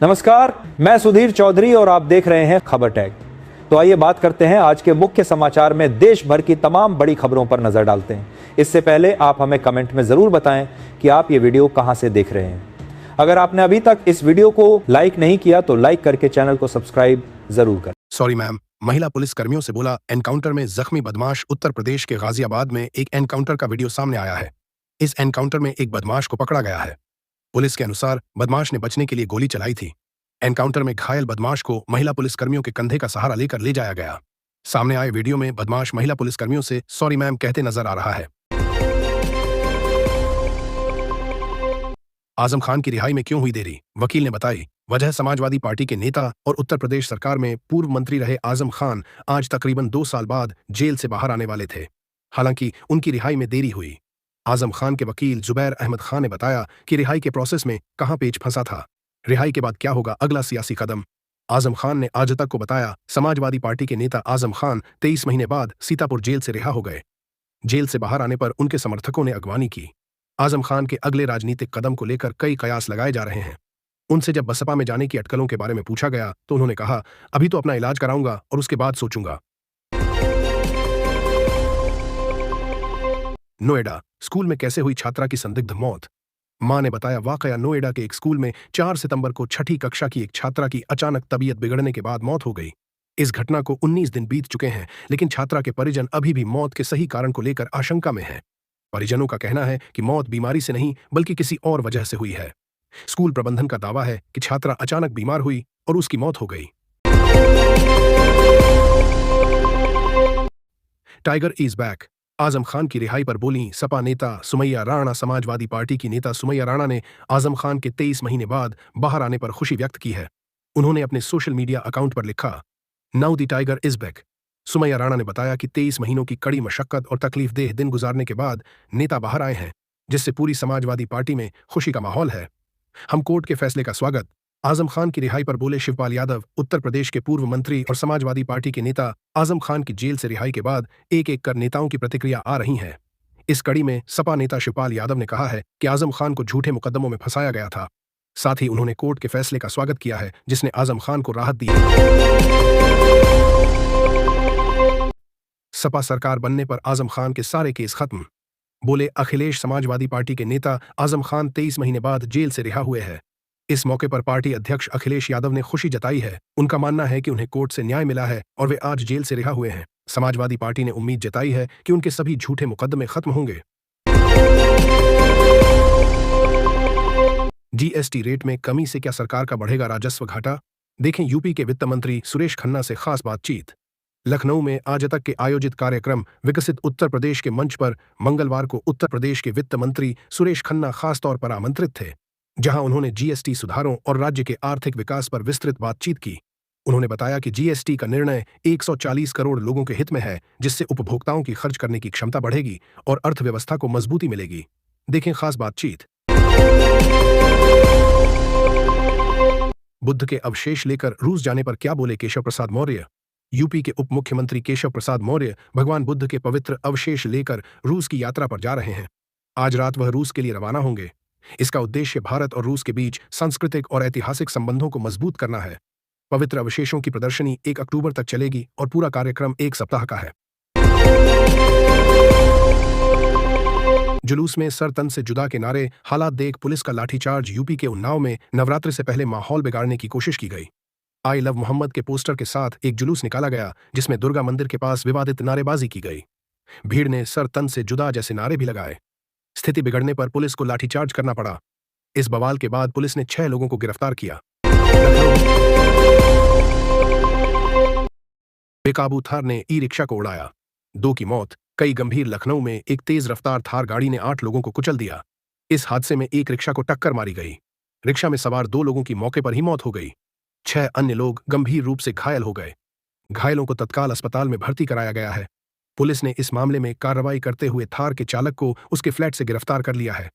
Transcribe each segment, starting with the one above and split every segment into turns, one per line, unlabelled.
नमस्कार, मैं सुधीर चौधरी और आप देख रहे हैं खबर टैग। तो आइए बात करते हैं आज के मुख्य समाचार में देश भर की तमाम बड़ी खबरों पर नजर डालते हैं। इससे पहले आप हमें कमेंट में जरूर बताएं कि आप ये वीडियो कहां से देख रहे हैं। अगर आपने अभी तक इस वीडियो को लाइक नहीं किया तो लाइक करके चैनल को सब्सक्राइब जरूर करें।
सॉरी मैम, महिला पुलिस कर्मियों से बोला एनकाउंटर में जख्मी बदमाश। उत्तर प्रदेश के गाजियाबाद में एक एनकाउंटर का वीडियो सामने आया है। इस एनकाउंटर में एक बदमाश को पकड़ा गया है। पुलिस के अनुसार बदमाश ने बचने के लिए गोली चलाई थी। एनकाउंटर में घायल बदमाश को महिला पुलिसकर्मियों के कंधे का सहारा लेकर ले जाया गया। सामने आए वीडियो में बदमाश महिला पुलिसकर्मियों से सॉरी मैम कहते नजर आ रहा है। आजम खान की रिहाई में क्यों हुई देरी? वकील ने बताई वजह समाजवादी पार्टी के नेता और उत्तर प्रदेश सरकार में पूर्व मंत्री रहे आजम खान आज तकरीबन 2 साल बाद जेल से बाहर आने वाले थे। हालांकि उनकी रिहाई में देरी हुई। आजम खान के वकील जुबैर अहमद खान ने बताया कि रिहाई के प्रोसेस में कहां पेच फंसा था, रिहाई के बाद क्या होगा अगला सियासी कदम। आजम खान ने आज तक को बताया समाजवादी पार्टी के नेता आजम खान 23 महीने बाद सीतापुर जेल से रिहा हो गए। जेल से बाहर आने पर उनके समर्थकों ने अगवानी की। आजम खान के अगले राजनीतिक कदम को लेकर कई कयास लगाए जा रहे हैं। उनसे जब बसपा में जाने की अटकलों के बारे में पूछा गया तो उन्होंने कहा, अभी तो अपना इलाज कराऊंगा और उसके बाद सोचूंगा। नोएडा, स्कूल में कैसे हुई छात्रा की संदिग्ध मौत? मां ने बताया वाकया नोएडा के एक स्कूल में 4 सितंबर को 6ठी कक्षा की एक छात्रा की अचानक तबीयत बिगड़ने के बाद मौत हो गई। इस घटना को 19 दिन बीत चुके हैं, लेकिन छात्रा के परिजन अभी भी मौत के सही कारण को लेकर आशंका में हैं। परिजनों का कहना है कि मौत बीमारी से नहीं बल्कि किसी और वजह से हुई है। स्कूल प्रबंधन का दावा है कि छात्रा अचानक बीमार हुई और उसकी मौत हो गई। Tiger is back. Azam Khan की रिहाई पर बोली सपा नेता सुमैया राणा। समाजवादी पार्टी की नेता सुमैया राणा ने आजम खान के 23 महीने बाद बाहर आने पर खुशी व्यक्त की है। उन्होंने अपने सोशल मीडिया अकाउंट पर लिखा, now the tiger is back. Sumaiya Rana ने बताया कि 23 महीनों की कड़ी मशक्कत और तकलीफदेह दिन गुजारने के बाद नेता बाहर आए हैं, जिससे पूरी समाजवादी पार्टी में खुशी का माहौल है। हम कोर्ट के फैसले का स्वागत। आजम खान की रिहाई पर बोले शिवपाल यादव। उत्तर प्रदेश के पूर्व मंत्री और समाजवादी पार्टी के नेता आजम खान की जेल से रिहाई के बाद एक एक कर नेताओं की प्रतिक्रिया आ रही है। इस कड़ी में सपा नेता शिवपाल यादव ने कहा है कि आजम खान को झूठे मुकदमों में फंसाया गया था। साथ ही उन्होंने कोर्ट के फैसले का स्वागत किया है जिसने आजम खान को राहत दी। सपा सरकार बनने पर आजम खान के सारे केस खत्म। बोले अखिलेश समाजवादी पार्टी के नेता आजम खान 23 महीने बाद जेल से रिहा हुए हैं। इस मौके पर पार्टी अध्यक्ष अखिलेश यादव ने खुशी जताई है। उनका मानना है कि उन्हें कोर्ट से न्याय मिला है और वे आज जेल से रिहा हुए हैं। समाजवादी पार्टी ने उम्मीद जताई है कि उनके सभी झूठे मुकदमे खत्म होंगे। जीएसटी रेट में कमी से क्या सरकार का बढ़ेगा राजस्व घाटा? देखें यूपी के वित्त मंत्री सुरेश खन्ना से खास बातचीत। लखनऊ में आज तक के आयोजित कार्यक्रम विकसित उत्तर प्रदेश के मंच पर मंगलवार को उत्तर प्रदेश के वित्त मंत्री सुरेश खन्ना खास तौर पर आमंत्रित थे, जहां उन्होंने जीएसटी सुधारों और राज्य के आर्थिक विकास पर विस्तृत बातचीत की। उन्होंने बताया कि जीएसटी का निर्णय 140 करोड़ लोगों के हित में है, जिससे उपभोक्ताओं की खर्च करने की क्षमता बढ़ेगी और अर्थव्यवस्था को मजबूती मिलेगी। देखें खास बातचीत। बुद्ध के अवशेष लेकर रूस जाने पर क्या बोले केशव प्रसाद मौर्य? यूपी के उप मुख्यमंत्री केशव प्रसाद मौर्य भगवान बुद्ध के पवित्र अवशेष लेकर रूस की यात्रा पर जा रहे हैं। आज रात वह रूस के लिए रवाना होंगे। इसका उद्देश्य भारत और रूस के बीच सांस्कृतिक और ऐतिहासिक संबंधों को मजबूत करना है। पवित्र अवशेषों की प्रदर्शनी 1 अक्टूबर तक चलेगी और पूरा कार्यक्रम 1 सप्ताह का है। जुलूस में सर तन से जुदा के नारे, हालात देख पुलिस का लाठीचार्ज। यूपी के उन्नाव में नवरात्रि से पहले माहौल बिगाड़ने की कोशिश की गई। आई लव मोहम्मद के पोस्टर के साथ एक जुलूस निकाला गया जिसमें दुर्गा मंदिर के पास विवादित नारेबाजी की गई। भीड़ ने सर तन से जुदा जैसे नारे भी लगाए। स्थिति बिगड़ने पर पुलिस को लाठीचार्ज करना पड़ा। इस बवाल के बाद पुलिस ने 6 लोगों को गिरफ्तार किया। बेकाबू थार ने ई रिक्शा को उड़ाया, 2 की मौत, कई गंभीर। लखनऊ में एक तेज रफ्तार थार गाड़ी ने 8 लोगों को कुचल दिया। इस हादसे में एक रिक्शा को टक्कर मारी गई। रिक्शा में सवार 2 लोगों की मौके पर ही मौत हो गई। 6 अन्य लोग गंभीर रूप से घायल हो गए। घायलों को तत्काल अस्पताल में भर्ती कराया गया है। पुलिस ने इस मामले में कार्रवाई करते हुए थार के चालक को उसके फ्लैट से गिरफ्तार कर लिया है।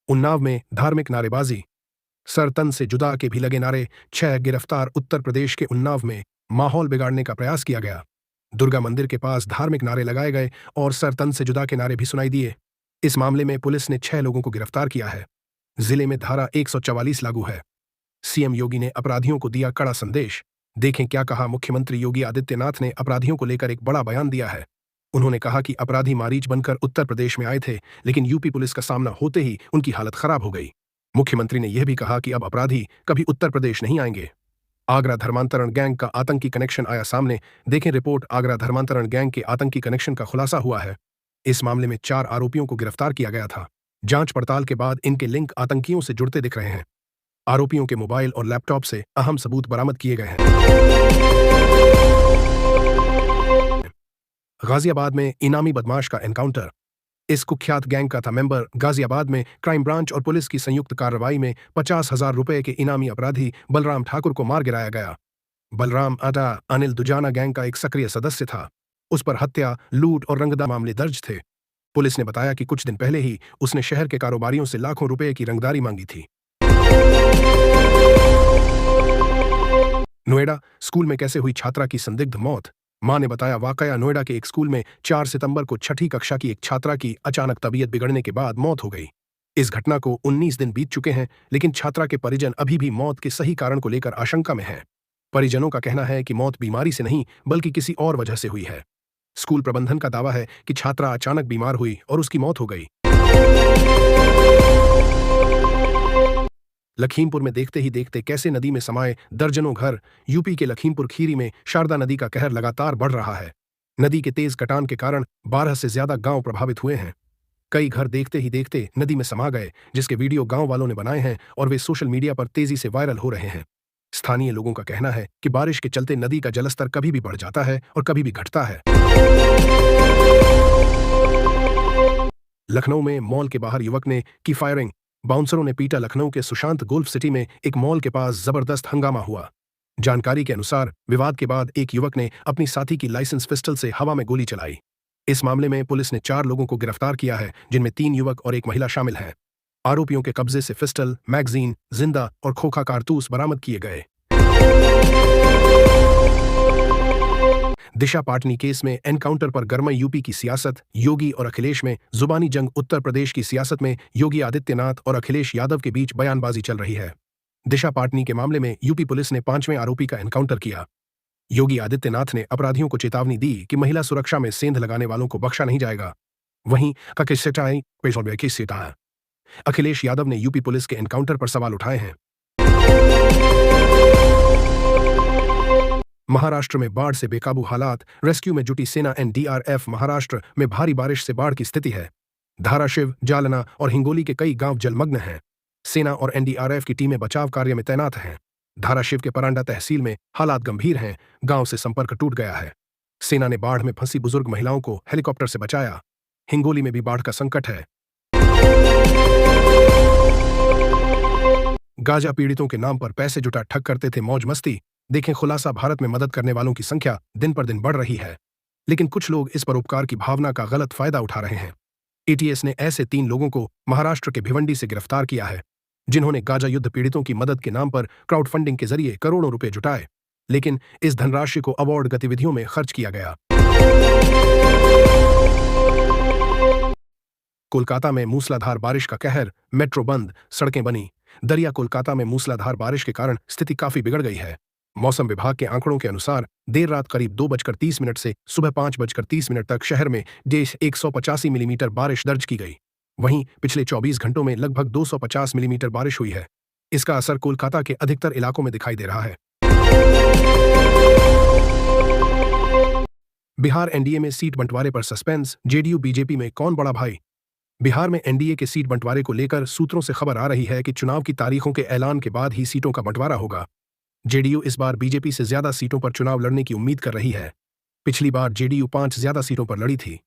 उन्नाव में धार्मिक नारेबाजी, सर तन से जुदा के भी लगे नारे, 6 गिरफ्तार। उत्तर प्रदेश के उन्नाव में माहौल बिगाड़ने का प्रयास किया गया। दुर्गा मंदिर के पास धार्मिक नारे लगाए गए और सर तन से जुदा के नारे भी सुनाई दिए। इस मामले में पुलिस ने 6 लोगों को गिरफ्तार किया है। जिले में धारा 144 लागू है। सीएम योगी ने अपराधियों को दिया कड़ा संदेश। देखें क्या कहा मुख्यमंत्री योगी आदित्यनाथ ने अपराधियों को लेकर एक बड़ा बयान दिया है। उन्होंने कहा कि अपराधी मारीच बनकर उत्तर प्रदेश में आए थे, लेकिन यूपी पुलिस का सामना होते ही उनकी हालत खराब हो गई। मुख्यमंत्री ने यह भी कहा कि अब अपराधी कभी उत्तर प्रदेश नहीं आएंगे। आगरा धर्मांतरण गैंग का आतंकी कनेक्शन आया सामने। देखें रिपोर्ट। आगरा धर्मांतरण गैंग के आतंकी कनेक्शन का खुलासा हुआ है। इस मामले में 4 आरोपियों को गिरफ्तार किया गया था। जांच पड़ताल के बाद इनके लिंक आतंकियों से जुड़ते दिख रहे हैं। आरोपियों के मोबाइल और लैपटॉप से अहम सबूत बरामद किए गए हैं। गाजियाबाद में इनामी बदमाश का एनकाउंटर। इस कुख्यात गैंग का था मेंबर। गाजियाबाद में क्राइम ब्रांच और पुलिस की संयुक्त कार्रवाई में 50,000 रुपए के इनामी अपराधी बलराम ठाकुर को मार गिराया गया। बलराम आटा अनिल दुजाना गैंग का एक सक्रिय सदस्य था। उस पर हत्या, लूट और रंगदार मामले दर्ज थे। पुलिस ने बताया कि कुछ दिन पहले ही उसने शहर के कारोबारियों से लाखों रुपए की रंगदारी मांगी थी। नोएडा स्कूल में कैसे हुई छात्रा की संदिग्ध मौत। मां ने बताया वाकया नोएडा के एक स्कूल में 4 सितंबर को 6ठी कक्षा की एक छात्रा की अचानक तबीयत बिगड़ने के बाद मौत हो गई। इस घटना को 19 दिन बीत चुके हैं, लेकिन छात्रा के परिजन अभी भी मौत के सही कारण को लेकर आशंका में हैं। परिजनों का कहना है कि मौत बीमारी से नहीं बल्कि किसी और वजह से हुई है। स्कूल प्रबंधन का दावा है कि छात्रा अचानक बीमार हुई और उसकी मौत हो गई। लखीमपुर में देखते ही देखते कैसे नदी में समाये दर्जनों घर। यूपी के लखीमपुर खीरी में शारदा नदी का कहर लगातार बढ़ रहा है। नदी के तेज कटान के कारण 12 से ज्यादा गांव प्रभावित हुए हैं। कई घर देखते ही देखते नदी में समा गए, जिसके वीडियो गांव वालों ने बनाए हैं और वे सोशल मीडिया पर तेजी से वायरल हो रहे हैं। स्थानीय लोगों का कहना है कि बारिश के चलते नदी का जलस्तर कभी भी बढ़ जाता है और कभी भी घटता है। लखनऊ में मॉल के बाहर युवक ने की फायरिंग। बाउंसरों ने पीटा। लखनऊ के सुशांत गोल्फ सिटी में एक मॉल के पास जबरदस्त हंगामा हुआ। जानकारी के अनुसार विवाद के बाद एक युवक ने अपनी साथी की लाइसेंस पिस्टल से हवा में गोली चलाई। इस मामले में पुलिस ने 4 लोगों को गिरफ्तार किया है, जिनमें 3 युवक और एक महिला शामिल हैं। आरोपियों के कब्जे से पिस्टल, मैगजीन, जिंदा और खोखा कारतूस बरामद किए गए। दिशा पाटनी केस में एनकाउंटर पर गरमाई यूपी की सियासत। योगी और अखिलेश में जुबानी जंग। उत्तर प्रदेश की सियासत में योगी आदित्यनाथ और अखिलेश यादव के बीच बयानबाजी चल रही है। दिशा पाटनी के मामले में यूपी पुलिस ने 5वें आरोपी का एनकाउंटर किया। योगी आदित्यनाथ ने अपराधियों को चेतावनी दी कि महिला सुरक्षा में सेंध लगाने वालों को बख्शा नहीं जाएगा। वहीं अखिलेश यादव ने यूपी पुलिस के एनकाउंटर पर सवाल उठाए हैं। महाराष्ट्र में बाढ़ से बेकाबू हालात। रेस्क्यू में जुटी सेना एनडीआरएफ। महाराष्ट्र में भारी बारिश से बाढ़ की स्थिति है। धाराशिव, जालना और हिंगोली के कई गांव जलमग्न हैं। सेना और एनडीआरएफ की टीमें बचाव कार्य में तैनात हैं। धाराशिव के परांडा तहसील में हालात गंभीर हैं। गांव से संपर्क टूट गया है। सेना ने बाढ़ में फंसी बुजुर्ग महिलाओं को हेलीकॉप्टर से बचाया। हिंगोली में भी बाढ़ का संकट है। गांजा पीड़ितों के नाम पर पैसे जुटा ठग करते थे मौज मस्ती। देखें खुलासा। भारत में मदद करने वालों की संख्या दिन पर दिन बढ़ रही है, लेकिन कुछ लोग इस परोपकार की भावना का गलत फायदा उठा रहे हैं। एटीएस ने ऐसे 3 लोगों को महाराष्ट्र के भिवंडी से गिरफ्तार किया है, जिन्होंने गांजा युद्ध पीड़ितों की मदद के नाम पर क्राउड फंडिंग के जरिए करोड़ों रुपए जुटाए, लेकिन इस धनराशि को अवार्ड गतिविधियों में खर्च किया गया। कोलकाता में मूसलाधार बारिश का कहर। मेट्रो बंद, सड़कें बनी। दरिया कोलकाता में मूसलाधार बारिश के कारण स्थिति काफी बिगड़ गई है। मौसम विभाग के आंकड़ों के अनुसार देर रात करीब 2:30 से सुबह 5:30 तक शहर में 185 मिलीमीटर बारिश दर्ज की गई। वहीं पिछले 24 घंटों में लगभग 250 मिलीमीटर बारिश हुई है। इसका असर कोलकाता के अधिकतर इलाकों में दिखाई दे रहा है। बिहार एनडीए में सीट बंटवारे पर सस्पेंस। जेडीयू बीजेपी में कौन बड़ा भाई। बिहार में एनडीए के सीट बंटवारे को लेकर सूत्रों से खबर आ रही है कि चुनाव की तारीखों के ऐलान के बाद ही सीटों का बंटवारा होगा। जेडीयू इस बार बीजेपी से ज्यादा सीटों पर चुनाव लड़ने की उम्मीद कर रही है। पिछली बार जेडीयू 5 ज्यादा सीटों पर लड़ी थी।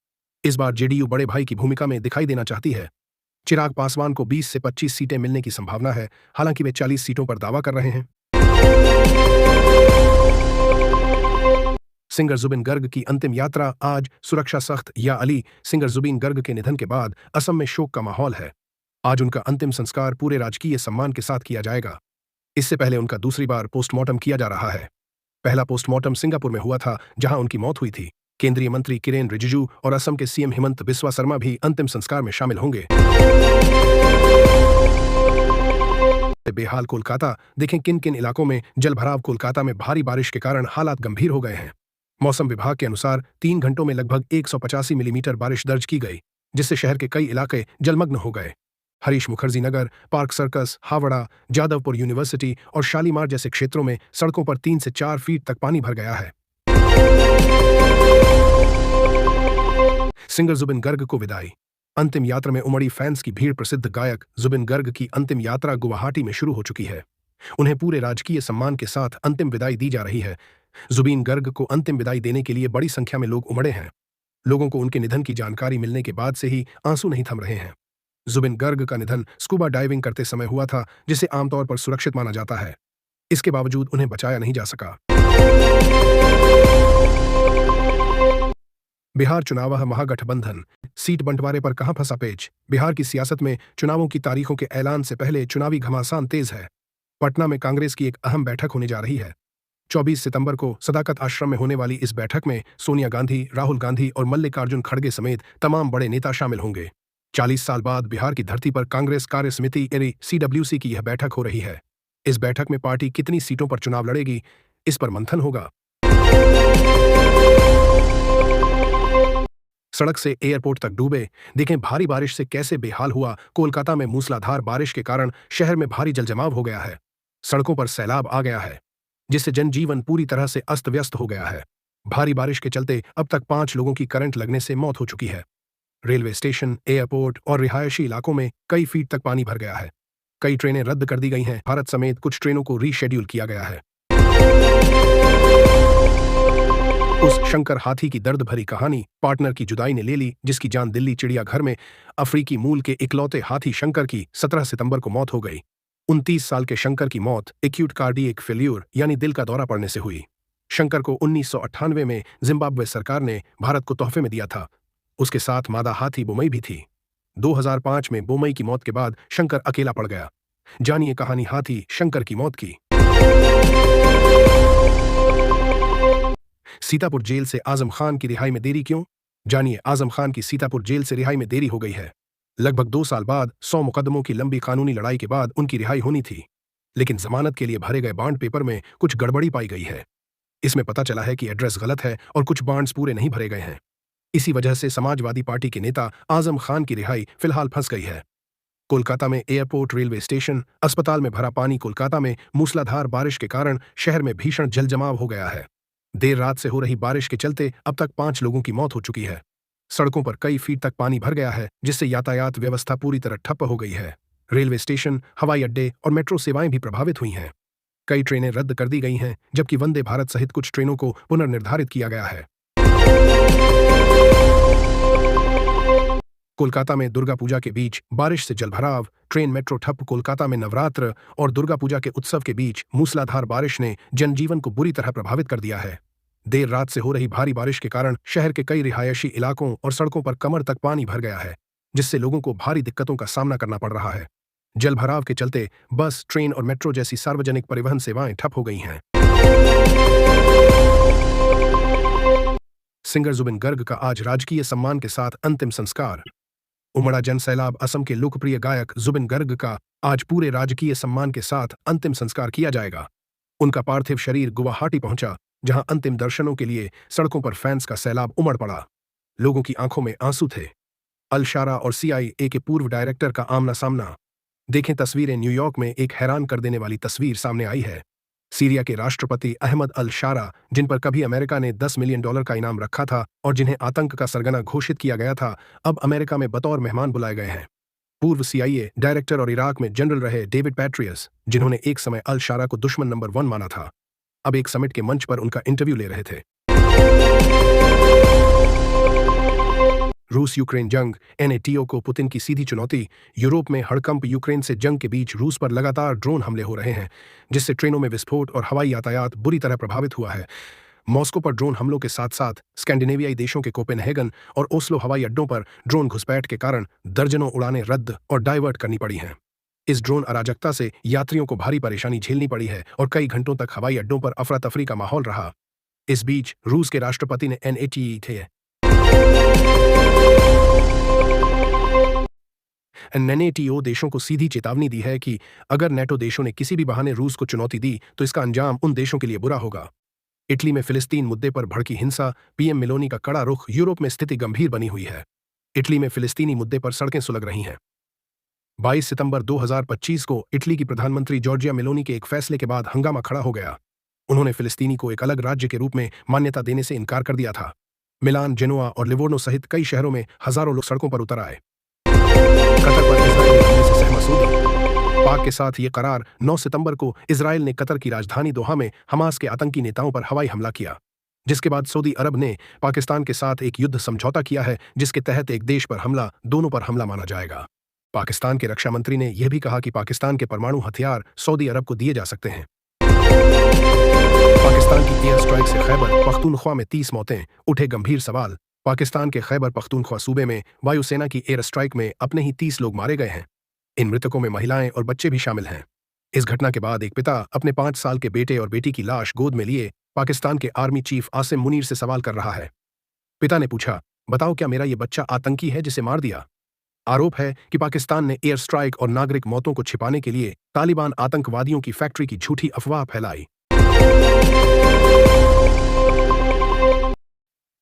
इस बार जेडीयू बड़े भाई की भूमिका में दिखाई देना चाहती है। चिराग पासवान को 20 से 25 सीटें मिलने की संभावना है, हालांकि वे 40 सीटों पर दावा कर रहे हैं। सिंगर जुबिन गर्ग की अंतिम यात्रा आज। सुरक्षा सख्त। या अली। सिंगर जुबिन गर्ग के निधन के बाद असम में शोक का माहौल है। आज उनका अंतिम संस्कार पूरे राजकीय सम्मान के साथ किया जाएगा। इससे पहले उनका दूसरी बार पोस्टमार्टम किया जा रहा है। पहला पोस्टमार्टम सिंगापुर में हुआ था, जहां उनकी मौत हुई थी। केंद्रीय मंत्री किरेन रिजिजू और असम के सीएम हिमंत बिस्वा शर्मा भी अंतिम संस्कार में शामिल होंगे। बेहाल कोलकाता, देखें किन किन इलाकों में जलभराव। कोलकाता में भारी बारिश के कारण हालात गंभीर हो गए हैं। मौसम विभाग के अनुसार 3 घंटों में लगभग 185 मिलीमीटर बारिश दर्ज की गई, जिससे शहर के कई इलाके जलमग्न हो गए। Harish Mukherjee Nagar, Park Circus, Howrah, Jadavpur university और शालीमार जैसे क्षेत्रों में सड़कों पर 3 से 4 फीट तक पानी भर गया है। सिंगर जुबिन गर्ग को विदाई। अंतिम यात्रा में उमड़ी फैंस की भीड़। प्रसिद्ध गायक जुबिन गर्ग की अंतिम यात्रा गुवाहाटी में शुरू हो चुकी है। उन्हें पूरे राजकीय सम्मान के साथ अंतिम विदाई दी जा रही है। जुबिन गर्ग को अंतिम विदाई देने के लिए बड़ी संख्या में लोग उमड़े हैं। लोगों को उनके निधन की जानकारी मिलने के बाद से ही आंसू नहीं थम रहे हैं। जुबिन गर्ग का निधन स्कूबा डाइविंग करते समय हुआ था, जिसे आमतौर पर सुरक्षित माना जाता है। इसके बावजूद उन्हें बचाया नहीं जा सका। बिहार चुनाव महागठबंधन, सीट बंटवारे पर कहां फंसा पेच। बिहार की सियासत में चुनावों की तारीखों के ऐलान से पहले चुनावी घमासान तेज है। पटना में कांग्रेस की एक अहम बैठक होने जा रही है। 24 सितंबर को सदाकत आश्रम में होने वाली इस बैठक में सोनिया गांधी, राहुल गांधी और मल्लिकार्जुन खड़गे समेत तमाम बड़े नेता शामिल होंगे। 40 साल बाद बिहार की धरती पर कांग्रेस कार्य समिति CWC की यह बैठक हो रही है। इस बैठक में पार्टी कितनी सीटों पर चुनाव लड़ेगी, इस पर मंथन होगा। सड़क से एयरपोर्ट तक डूबे, देखें भारी बारिश से कैसे बेहाल हुआ। कोलकाता में मूसलाधार बारिश के कारण शहर में भारी जलजमाव हो गया है। सड़कों पर सैलाब आ गया है, जिससे जनजीवन पूरी तरह से अस्त व्यस्त हो गया है। भारी बारिश के चलते अब तक 5 लोगों की करंट लगने से मौत हो चुकी है। रेलवे स्टेशन, एयरपोर्ट और रिहायशी इलाकों में कई फीट तक पानी भर गया है। कई ट्रेनें रद्द कर दी गई हैं। भारत समेत कुछ ट्रेनों को रीशेड्यूल किया गया है। उस शंकर हाथी की दर्द भरी कहानी पार्टनर की जुदाई ने ले ली, जिसकी जान दिल्ली चिड़ियाघर में अफ्रीकी मूल के इकलौते हाथी शंकर की 17 सितंबर को मौत हो गई। 29 साल के शंकर की मौत एक्यूट कार्डियक फेल्यूर यानी दिल का दौरा पड़ने से हुई। शंकर को 1998 में जिम्बाब्वे सरकार ने भारत को तोहफे में दिया था। उसके साथ मादा हाथी बोमई भी थी। 2005 में बोमई की मौत के बाद शंकर अकेला पड़ गया। जानिए कहानी हाथी शंकर की मौत की। सीतापुर जेल से आजम खान की रिहाई में देरी क्यों? जानिए आजम खान की सीतापुर जेल से रिहाई में देरी हो गई है। लगभग 2 साल बाद 100 मुकदमों की लंबी कानूनी लड़ाई के बाद उनकी रिहाई होनी थी, लेकिन जमानत के लिए भरे गए बॉन्ड पेपर में कुछ गड़बड़ी पाई गई है। इसमें पता चला है कि एड्रेस गलत है और कुछ बॉन्ड्स पूरे नहीं भरे गए हैं। इसी वजह से समाजवादी पार्टी के नेता आजम खान की रिहाई फिलहाल फंस गई है। कोलकाता में एयरपोर्ट, रेलवे स्टेशन, अस्पताल में भरा पानी। कोलकाता में मूसलाधार बारिश के कारण शहर में भीषण जलजमाव हो गया है। देर रात से हो रही बारिश के चलते अब तक 5 लोगों की मौत हो चुकी है। सड़कों पर कई फीट तक पानी भर गया है, जिससे यातायात व्यवस्था पूरी तरह ठप्प हो गई है। रेलवे स्टेशन, हवाई अड्डे और मेट्रो सेवाएं भी प्रभावित हुई हैं। कई ट्रेनें रद्द कर दी गई हैं, जबकि वंदे भारत सहित कुछ ट्रेनों को पुनर्निर्धारित किया गया है। कोलकाता में दुर्गा पूजा के बीच बारिश से जलभराव, ट्रेन मेट्रो ठप। कोलकाता में नवरात्र और दुर्गा पूजा के उत्सव के बीच मूसलाधार बारिश ने जनजीवन को बुरी तरह प्रभावित कर दिया है। देर रात से हो रही भारी बारिश के कारण शहर के कई रिहायशी इलाकों और सड़कों पर कमर तक पानी भर गया है, जिससे लोगों को भारी दिक्कतों का सामना करना पड़ रहा है। जलभराव के चलते बस, ट्रेन और मेट्रो जैसी सार्वजनिक परिवहन सेवाएं ठप हो गई हैं। सिंगर जुबिन गर्ग का आज राजकीय सम्मान के साथ अंतिम संस्कार। उमड़ा जनसैलाब। असम के लोकप्रिय गायक जुबिन गर्ग का आज पूरे राजकीय सम्मान के साथ अंतिम संस्कार किया जाएगा। उनका पार्थिव शरीर गुवाहाटी पहुंचा, जहां अंतिम दर्शनों के लिए सड़कों पर फैंस का सैलाब उमड़ पड़ा। लोगों की आंखों में आंसू थे। अल शारा और CIA के पूर्व डायरेक्टर का आमना सामना। देखें तस्वीरें। न्यूयॉर्क में एक हैरान कर देने वाली तस्वीर सामने आई है। सीरिया के राष्ट्रपति अहमद अल शारा, जिन पर कभी अमेरिका ने $10 मिलियन का इनाम रखा था और जिन्हें आतंक का सरगना घोषित किया गया था, अब अमेरिका में बतौर मेहमान बुलाए गए हैं। पूर्व CIA डायरेक्टर और इराक में जनरल रहे डेविड पैट्रियस, जिन्होंने एक समय अल शारा को दुश्मन नंबर 1 माना था, अब एक समिट के मंच पर उनका इंटरव्यू ले रहे थे। रूस यूक्रेन जंग, NATO को पुतिन की सीधी चुनौती। यूरोप में हड़कंप। यूक्रेन से जंग के बीच रूस पर लगातार ड्रोन हमले हो रहे हैं, जिससे ट्रेनों में विस्फोट और हवाई यातायात बुरी तरह प्रभावित हुआ है। मॉस्को पर ड्रोन हमलों के साथ साथ स्कैंडिनेवियाई देशों के कोपेनहेगन और ओस्लो हवाई अड्डों पर ड्रोन घुसपैठ के कारण दर्जनों उड़ानें रद्द और डाइवर्ट करनी पड़ी हैं। इस ड्रोन अराजकता से यात्रियों को भारी परेशानी झेलनी पड़ी है और कई घंटों तक हवाई अड्डों पर अफरा तफरी का माहौल रहा। इस बीच रूस के राष्ट्रपति ने NATO देशों को सीधी चेतावनी दी है कि अगर नेटो देशों ने किसी भी बहाने रूस को चुनौती दी तो इसका अंजाम उन देशों के लिए बुरा होगा। इटली में फिलिस्तीन मुद्दे पर भड़की हिंसा, पीएम मेलोनी का कड़ा रुख, यूरोप में स्थिति गंभीर बनी हुई है। इटली में फिलिस्तीनी मुद्दे पर सड़कें सुलग रही हैं। 22 सितंबर 2025 को इटली की प्रधानमंत्री जॉर्जिया मेलोनी के एक फैसले के बाद हंगामा खड़ा हो गया। उन्होंने फिलिस्तीनी को एक अलग राज्य के रूप में मान्यता देने से इनकार कर दिया था। मिलान, जेनोआ और लिवोर्नो सहित कई शहरों में हजारों लोग सड़कों पर उतर आए। कतर पर इजरायल ने हमले से सहमत सूदी। पाक के साथ ये करार 9 सितंबर को इजरायल ने कतर की राजधानी दोहा में हमास के आतंकी नेताओं पर हवाई हमला किया, जिसके बाद सऊदी अरब ने पाकिस्तान के साथ एक युद्ध समझौता किया है, जिसके तहत एक देश पर हमला दोनों पर हमला माना जाएगा। पाकिस्तान के रक्षा मंत्री ने यह भी कहा कि पाकिस्तान के परमाणु हथियार सऊदी अरब को दिए जा सकते हैं। पाकिस्तान की एयर स्ट्राइक से खैबर पख्तूनख्वा में 30 मौतें, उठे गंभीर सवाल। पाकिस्तान के खैबर पख्तूनख्वा सूबे में वायुसेना की एयर स्ट्राइक में अपने ही 30 लोग मारे गए हैं। इन मृतकों में महिलाएं और बच्चे भी शामिल हैं। इस घटना के बाद एक पिता अपने 5 साल के बेटे और बेटी की लाश गोद में लिए पाकिस्तान के आर्मी चीफ आसिम मुनीर से सवाल कर रहा है। पिता ने पूछा, बताओ क्या मेरा ये बच्चा आतंकी है जिसे मार दिया? आरोप है कि पाकिस्तान ने एयर स्ट्राइक और नागरिक मौतों को छिपाने के लिए तालिबान आतंकवादियों की फैक्ट्री की झूठी अफवाह फैलाई।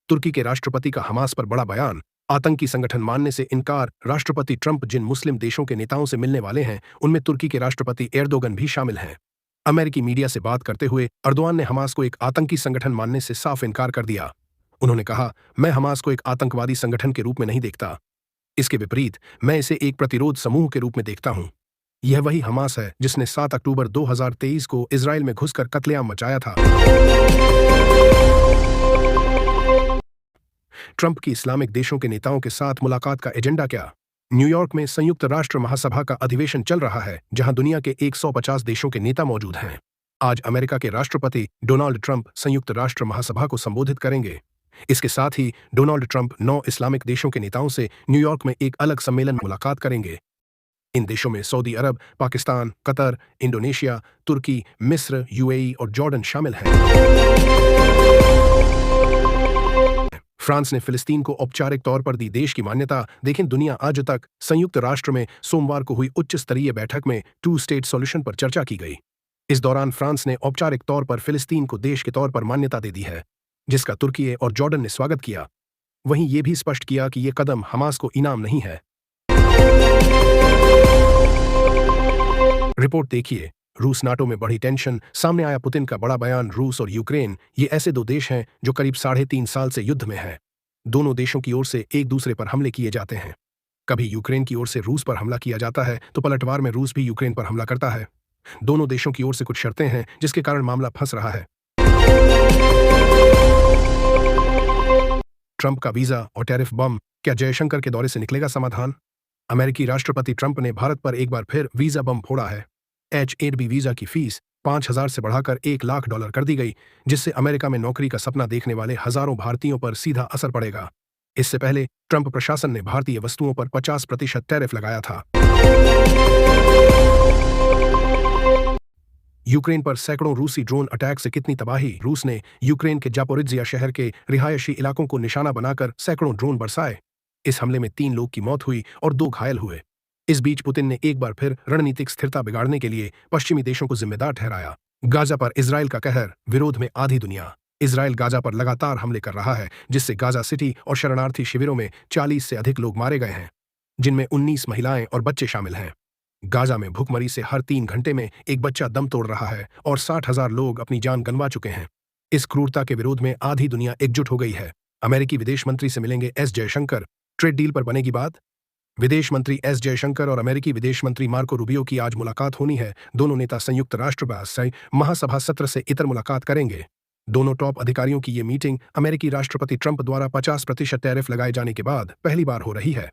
तुर्की के राष्ट्रपति का हमास पर बड़ा बयान, आतंकी संगठन मानने से इनकार। राष्ट्रपति ट्रंप जिन मुस्लिम देशों के नेताओं से मिलने वाले हैं, उनमें तुर्की के राष्ट्रपति एर्दोगन भी शामिल हैं। अमेरिकी मीडिया से बात करते हुए अर्दोआन ने हमास को एक आतंकी संगठन मानने से साफ इनकार कर दिया। उन्होंने कहा, मैं हमास को एक आतंकवादी संगठन के रूप में नहीं देखता। इसके विपरीत मैं इसे एक प्रतिरोध समूह के रूप में देखता हूं। यह वही हमास है जिसने 7 अक्टूबर 2023 को इजरायल में घुसकर कत्लेआम मचाया था। ट्रंप की इस्लामिक देशों के नेताओं के साथ मुलाकात का एजेंडा क्या? न्यूयॉर्क में संयुक्त राष्ट्र महासभा का अधिवेशन चल रहा है, जहां दुनिया के 150 देशों के नेता मौजूद हैं। आज अमेरिका के राष्ट्रपति डोनाल्ड ट्रंप संयुक्त राष्ट्र महासभा को संबोधित करेंगे। इसके साथ ही डोनाल्ड ट्रंप 9 इस्लामिक देशों के नेताओं से न्यूयॉर्क में एक अलग सम्मेलन में मुलाकात करेंगे। इन देशों में सऊदी अरब, पाकिस्तान, कतर, इंडोनेशिया, तुर्की, मिस्र, यूएई और जॉर्डन शामिल हैं। फ्रांस ने फिलिस्तीन को औपचारिक तौर पर दी देश की मान्यता। देखें दुनिया आज तक। संयुक्त राष्ट्र में सोमवार को हुई उच्च स्तरीय बैठक में 2 स्टेट सॉल्यूशन पर चर्चा की गई। इस दौरान फ्रांस ने औपचारिक तौर पर फिलिस्तीन को देश के तौर पर मान्यता दे दी है, जिसका तुर्की और जॉर्डन ने स्वागत किया। वहीं ये भी स्पष्ट किया कि ये कदम हमास को इनाम नहीं है। रिपोर्ट देखिए, रूस नाटो में बढ़ी टेंशन, सामने आया पुतिन का बड़ा बयान। रूस और यूक्रेन ये ऐसे 2 देश हैं जो करीब 3.5 साल से युद्ध में हैं। दोनों देशों की ओर से एक दूसरे पर हमले किए जाते हैं। कभी यूक्रेन की ओर से रूस पर हमला किया जाता है तो पलटवार में रूस भी यूक्रेन पर हमला करता है। दोनों देशों की ओर से कुछ शर्तें हैं जिसके कारण मामला फंस रहा है। ट्रंप का वीजा और टैरिफ बम, क्या जयशंकर के दौरे से निकलेगा समाधान? अमेरिकी राष्ट्रपति ट्रंप ने भारत पर एक बार फिर वीजा बम फोड़ा है। H-1B वीजा की फीस 5,000 से बढ़ाकर $1 लाख कर दी गई, जिससे अमेरिका में नौकरी का सपना देखने वाले हजारों भारतीयों पर सीधा असर पड़ेगा। इससे पहले ट्रंप प्रशासन ने भारतीय वस्तुओं पर 50% टैरिफ लगाया था। यूक्रेन पर सैकड़ों रूसी ड्रोन अटैक से कितनी तबाही। रूस ने यूक्रेन के जापोरिज्जिया शहर के रिहायशी इलाकों को निशाना बनाकर सैकड़ों ड्रोन बरसाए। इस हमले में 3 लोग की मौत हुई और 2 घायल हुए। इस बीच पुतिन ने एक बार फिर रणनीतिक स्थिरता बिगाड़ने के लिए पश्चिमी देशों को जिम्मेदार ठहराया। गाजा पर इजरायल का कहर, विरोध में आधी दुनिया। इजरायल गाजा पर लगातार हमले कर रहा है, जिससे गाजा सिटी और शरणार्थी शिविरों में 40 से अधिक लोग मारे गए हैं, जिनमें 19 महिलाएं और बच्चे शामिल हैं। गाजा में भूखमरी से हर 3 घंटे में एक बच्चा दम तोड़ रहा है और 60,000 लोग अपनी जान गंवा चुके हैं। इस क्रूरता के विरोध में आधी दुनिया एकजुट हो गई है। अमेरिकी विदेश मंत्री से मिलेंगे एस जयशंकर, ट्रेड डील पर बनेगी बात। विदेश मंत्री एस जयशंकर और अमेरिकी विदेश मंत्री मार्को रूबियो की आज मुलाकात होनी है। दोनों नेता संयुक्त राष्ट्र महासभा सत्र से इतर मुलाकात करेंगे। दोनों टॉप अधिकारियों की ये मीटिंग अमेरिकी राष्ट्रपति ट्रंप द्वारा 50% टैरिफ लगाए जाने के बाद पहली बार हो रही है।